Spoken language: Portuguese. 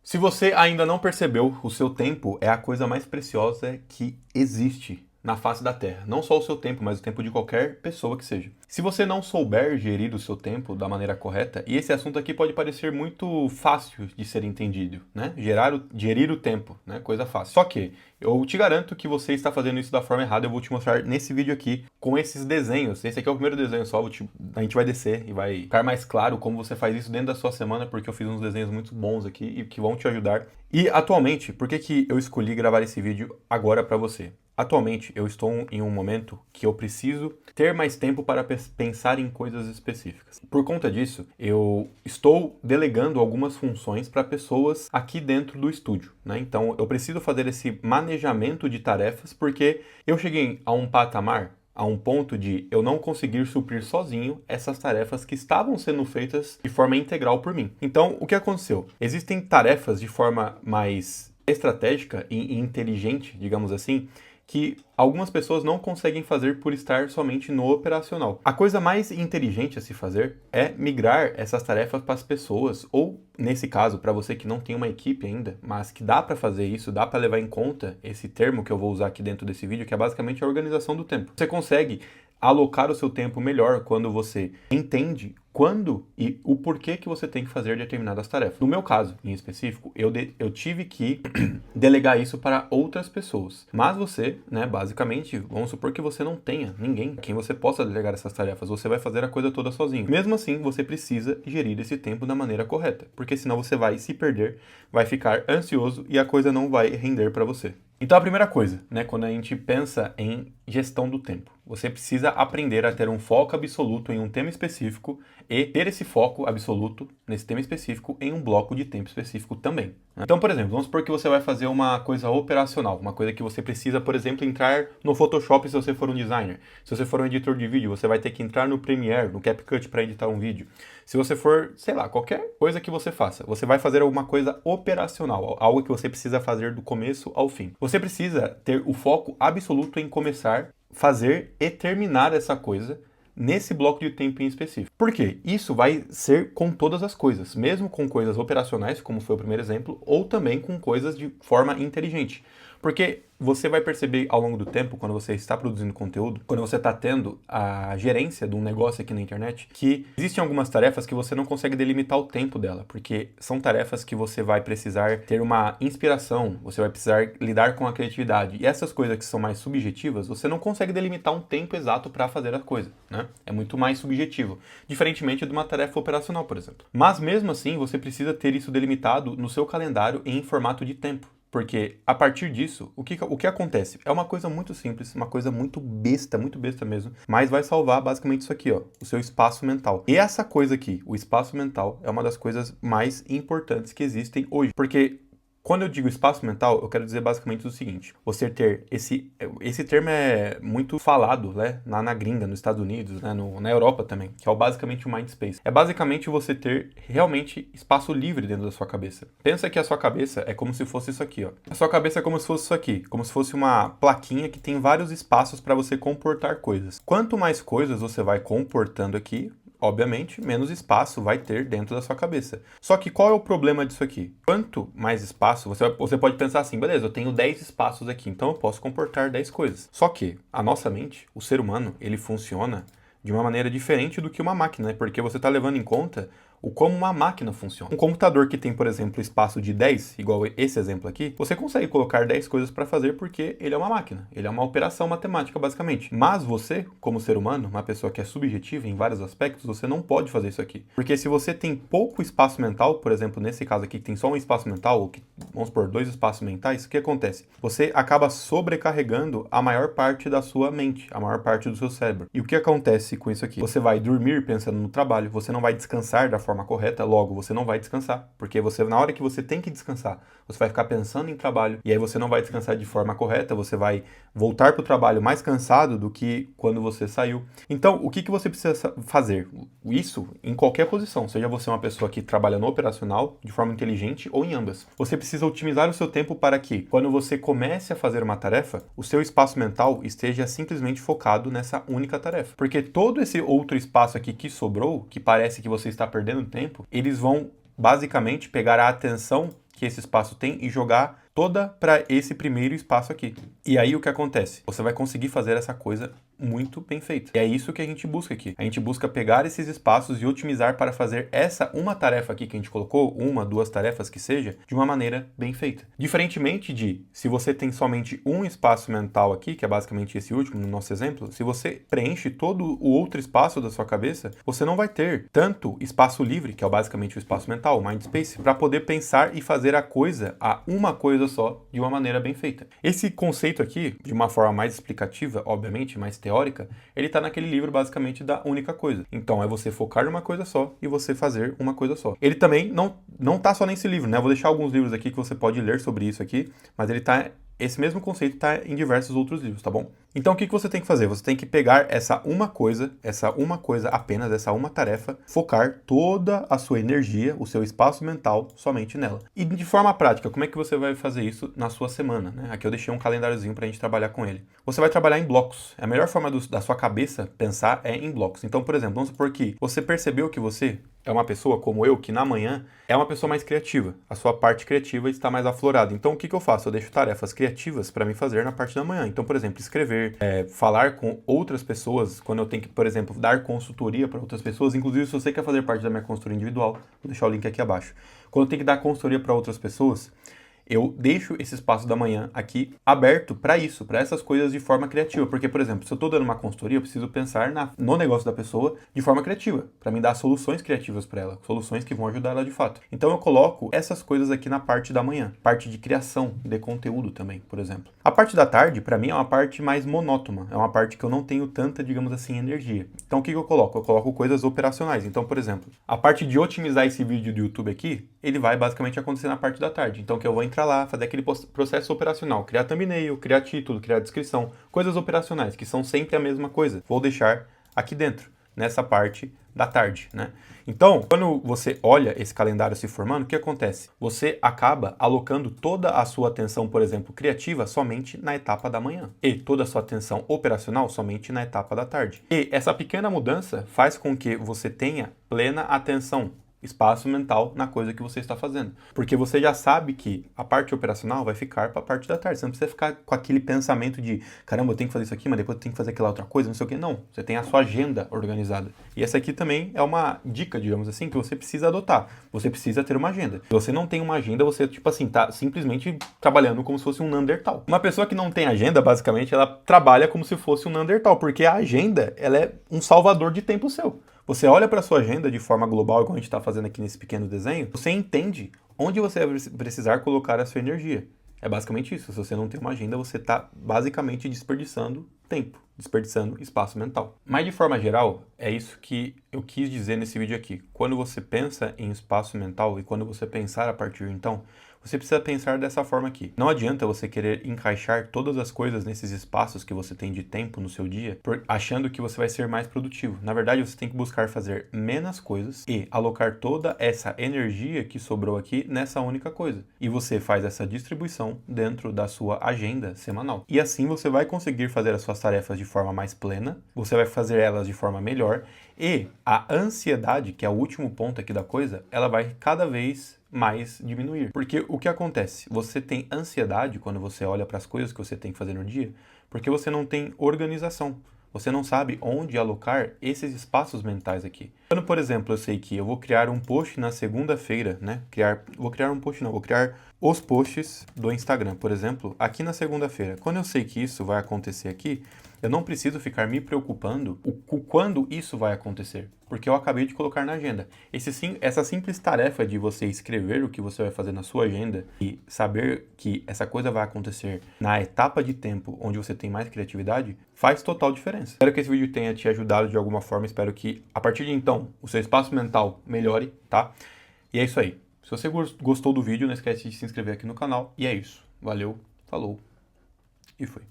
Se você ainda não percebeu, o seu tempo é a coisa mais preciosa que existe na face da Terra. Não só o seu tempo, mas o tempo de qualquer pessoa que seja. Se você não souber gerir o seu tempo da maneira correta, e esse assunto aqui pode parecer muito fácil de ser entendido, né? Gerir o tempo, né? Coisa fácil. Só que eu te garanto que você está fazendo isso da forma errada. Eu vou te mostrar nesse vídeo aqui com esses desenhos. Esse aqui é o primeiro desenho só. A gente vai descer e vai ficar mais claro como você faz isso dentro da sua semana, porque eu fiz uns desenhos muito bons aqui e que vão te ajudar. E atualmente, por que eu escolhi gravar esse vídeo agora para você? Atualmente, eu estou em um momento que eu preciso ter mais tempo para pensar em coisas específicas. Por conta disso, eu estou delegando algumas funções para pessoas aqui dentro do estúdio, né? Então, eu preciso fazer esse manejamento de tarefas porque eu cheguei a um patamar, a um ponto de eu não conseguir suprir sozinho essas tarefas que estavam sendo feitas de forma integral por mim. Então, o que aconteceu? Existem tarefas de forma mais estratégica e inteligente, digamos assim, que algumas pessoas não conseguem fazer por estar somente no operacional. A coisa mais inteligente a se fazer é migrar essas tarefas para as pessoas, ou nesse caso, para você que não tem uma equipe ainda, mas que dá para fazer isso, dá para levar em conta esse termo que eu vou usar aqui dentro desse vídeo, que é basicamente a organização do tempo. Você consegue alocar o seu tempo melhor quando você entende quando e o porquê que você tem que fazer determinadas tarefas. No meu caso, em específico, eu tive que delegar isso para outras pessoas. Mas você, né, basicamente, vamos supor que você não tenha ninguém a quem você possa delegar essas tarefas. Você vai fazer a coisa toda sozinho. Mesmo assim, você precisa gerir esse tempo da maneira correta, porque senão você vai se perder, vai ficar ansioso e a coisa não vai render para você. Então a primeira coisa, né, quando a gente pensa em gestão do tempo, você precisa aprender a ter um foco absoluto em um tema específico e ter esse foco absoluto nesse tema específico em um bloco de tempo específico também. Então, por exemplo, vamos supor que você vai fazer uma coisa operacional, uma coisa que você precisa, por exemplo, entrar no Photoshop se você for um designer. Se você for um editor de vídeo, você vai ter que entrar no Premiere, no CapCut para editar um vídeo. Se você for, sei lá, qualquer coisa que você faça, você vai fazer alguma coisa operacional, algo que você precisa fazer do começo ao fim. Você precisa ter o foco absoluto em começar, fazer e terminar essa coisa nesse bloco de tempo em específico. Por quê? Isso vai ser com todas as coisas, mesmo com coisas operacionais, como foi o primeiro exemplo, ou também com coisas de forma inteligente. Porque você vai perceber ao longo do tempo, quando você está produzindo conteúdo, quando você está tendo a gerência de um negócio aqui na internet, que existem algumas tarefas que você não consegue delimitar o tempo dela, porque são tarefas que você vai precisar ter uma inspiração, você vai precisar lidar com a criatividade. E essas coisas que são mais subjetivas, você não consegue delimitar um tempo exato para fazer a coisa, né? É muito mais subjetivo, diferentemente de uma tarefa operacional, por exemplo. Mas mesmo assim, você precisa ter isso delimitado no seu calendário em formato de tempo. Porque a partir disso, o que acontece? É uma coisa muito simples, uma coisa muito besta mesmo, mas vai salvar basicamente isso aqui, ó, o seu espaço mental. E essa coisa aqui, o espaço mental, é uma das coisas mais importantes que existem hoje. Porque quando eu digo espaço mental, eu quero dizer basicamente o seguinte: você ter esse termo é muito falado, né, na gringa, nos Estados Unidos, né, na Europa também, que é basicamente o mind space. É basicamente você ter realmente espaço livre dentro da sua cabeça. Pensa que a sua cabeça é como se fosse isso aqui, ó. A sua cabeça é como se fosse isso aqui, como se fosse uma plaquinha que tem vários espaços para você comportar coisas. Quanto mais coisas você vai comportando aqui, obviamente, menos espaço vai ter dentro da sua cabeça. Só que qual é o problema disso aqui? Quanto mais espaço, você pode pensar assim, beleza, eu tenho 10 espaços aqui, então eu posso comportar 10 coisas. Só que a nossa mente, o ser humano, ele funciona de uma maneira diferente do que uma máquina, né? Porque você está levando em conta como uma máquina funciona. Um computador que tem, por exemplo, espaço de 10, igual esse exemplo aqui, você consegue colocar 10 coisas para fazer porque ele é uma máquina, ele é uma operação matemática, basicamente. Mas você, como ser humano, uma pessoa que é subjetiva em vários aspectos, você não pode fazer isso aqui. Porque se você tem pouco espaço mental, por exemplo, nesse caso aqui, que tem só um espaço mental, ou que, vamos supor, 2 espaços mentais, o que acontece? Você acaba sobrecarregando a maior parte da sua mente, a maior parte do seu cérebro. E o que acontece com isso aqui? Você vai dormir pensando no trabalho, você não vai descansar da forma correta, logo você não vai descansar, porque você, na hora que você tem que descansar, você vai ficar pensando em trabalho, e aí você não vai descansar de forma correta, você vai voltar para o trabalho mais cansado do que quando você saiu. Então, o que você precisa fazer? Isso em qualquer posição, seja você uma pessoa que trabalha no operacional, de forma inteligente ou em ambas. Você precisa otimizar o seu tempo para que, quando você comece a fazer uma tarefa, o seu espaço mental esteja simplesmente focado nessa única tarefa. Porque todo esse outro espaço aqui que sobrou, que parece que você está perdendo tempo, eles vão basicamente pegar a atenção que esse espaço tem e jogar toda para esse primeiro espaço aqui. E aí o que acontece? Você vai conseguir fazer essa coisa muito bem feita. E é isso que a gente busca aqui. A gente busca pegar esses espaços e otimizar para fazer essa uma tarefa aqui que a gente colocou, uma, duas tarefas que seja, de uma maneira bem feita. Diferentemente de, se você tem somente um espaço mental aqui, que é basicamente esse último no nosso exemplo, se você preenche todo o outro espaço da sua cabeça, você não vai ter tanto espaço livre, que é basicamente o espaço mental, o mind space, para poder pensar e fazer uma coisa só, de uma maneira bem feita. Esse conceito aqui, de uma forma mais explicativa, obviamente, mais teórica, ele está naquele livro basicamente da única coisa. Então é você focar numa coisa só e você fazer uma coisa só. Ele também não tá só nesse livro, né? Eu vou deixar alguns livros aqui que você pode ler sobre isso aqui, mas esse mesmo conceito está em diversos outros livros, tá bom? Então o que você tem que fazer? Você tem que pegar essa uma coisa apenas, essa uma tarefa, focar toda a sua energia, o seu espaço mental somente nela. E de forma prática, como é que você vai fazer isso na sua semana, né? Aqui eu deixei um calendáriozinho para a gente trabalhar com ele. Você vai trabalhar em blocos. A melhor forma da sua cabeça pensar é em blocos. Então, por exemplo, vamos supor que você percebeu que você é uma pessoa como eu, que na manhã é uma pessoa mais criativa. A sua parte criativa está mais aflorada. Então, o que eu faço? Eu deixo tarefas criativas para mim fazer na parte da manhã. Então, por exemplo, escrever, falar com outras pessoas, quando eu tenho que, por exemplo, dar consultoria para outras pessoas. Inclusive, se você quer fazer parte da minha consultoria individual, vou deixar o link aqui abaixo. Quando eu tenho que dar consultoria para outras pessoas, eu deixo esse espaço da manhã aqui aberto para isso, para essas coisas de forma criativa. Porque, por exemplo, se eu estou dando uma consultoria, eu preciso pensar no negócio da pessoa de forma criativa, para me dar soluções criativas para ela, soluções que vão ajudar ela de fato. Então eu coloco essas coisas aqui na parte da manhã, parte de criação de conteúdo também, por exemplo. A parte da tarde, para mim, é uma parte mais monótona, é uma parte que eu não tenho tanta, digamos assim, energia. Então o que eu coloco? Eu coloco coisas operacionais. Então, por exemplo, a parte de otimizar esse vídeo do YouTube aqui, ele vai basicamente acontecer na parte da tarde. Então que eu vou entrar lá, fazer aquele processo operacional, criar thumbnail, criar título, criar descrição, coisas operacionais, que são sempre a mesma coisa. Vou deixar aqui dentro, nessa parte da tarde, né? Então, quando você olha esse calendário se formando, o que acontece? Você acaba alocando toda a sua atenção, por exemplo, criativa, somente na etapa da manhã. E toda a sua atenção operacional somente na etapa da tarde. E essa pequena mudança faz com que você tenha plena atenção, espaço mental na coisa que você está fazendo. Porque você já sabe que a parte operacional vai ficar para a parte da tarde. Você não precisa ficar com aquele pensamento de caramba, eu tenho que fazer isso aqui, mas depois eu tenho que fazer aquela outra coisa, não sei o que. Não, você tem a sua agenda organizada. E essa aqui também é uma dica, digamos assim, que você precisa adotar. Você precisa ter uma agenda. Se você não tem uma agenda, você, tipo assim, tá simplesmente trabalhando como se fosse um Neandertal. Uma pessoa que não tem agenda, basicamente, ela trabalha como se fosse um Neandertal, porque a agenda, ela é um salvador de tempo seu. Você olha para a sua agenda de forma global, como a gente está fazendo aqui nesse pequeno desenho, você entende onde você vai precisar colocar a sua energia. É basicamente isso. Se você não tem uma agenda, você está basicamente desperdiçando tempo, desperdiçando espaço mental. Mas de forma geral, é isso que eu quis dizer nesse vídeo aqui. Quando você pensa em espaço mental e quando você pensar a partir de então, você precisa pensar dessa forma aqui. Não adianta você querer encaixar todas as coisas nesses espaços que você tem de tempo no seu dia, achando que você vai ser mais produtivo. Na verdade, você tem que buscar fazer menos coisas e alocar toda essa energia que sobrou aqui nessa única coisa. E você faz essa distribuição dentro da sua agenda semanal. E assim você vai conseguir fazer as suas tarefas de forma mais plena, você vai fazer elas de forma melhor e a ansiedade, que é o último ponto aqui da coisa, ela vai cada vez mais diminuir. Porque o que acontece? Você tem ansiedade quando você olha para as coisas que você tem que fazer no dia, porque você não tem organização. Você não sabe onde alocar esses espaços mentais aqui. Quando, por exemplo, eu sei que eu vou criar um post na segunda-feira, né? Vou criar os posts do Instagram, por exemplo, aqui na segunda-feira. Quando eu sei que isso vai acontecer aqui, eu não preciso ficar me preocupando quando isso vai acontecer, porque eu acabei de colocar na agenda. Essa simples tarefa de você escrever o que você vai fazer na sua agenda e saber que essa coisa vai acontecer na etapa de tempo onde você tem mais criatividade, faz total diferença. Espero que esse vídeo tenha te ajudado de alguma forma, espero que a partir de então o seu espaço mental melhore, tá? E é isso aí. Se você gostou do vídeo, não esquece de se inscrever aqui no canal. E é isso. Valeu, falou e fui.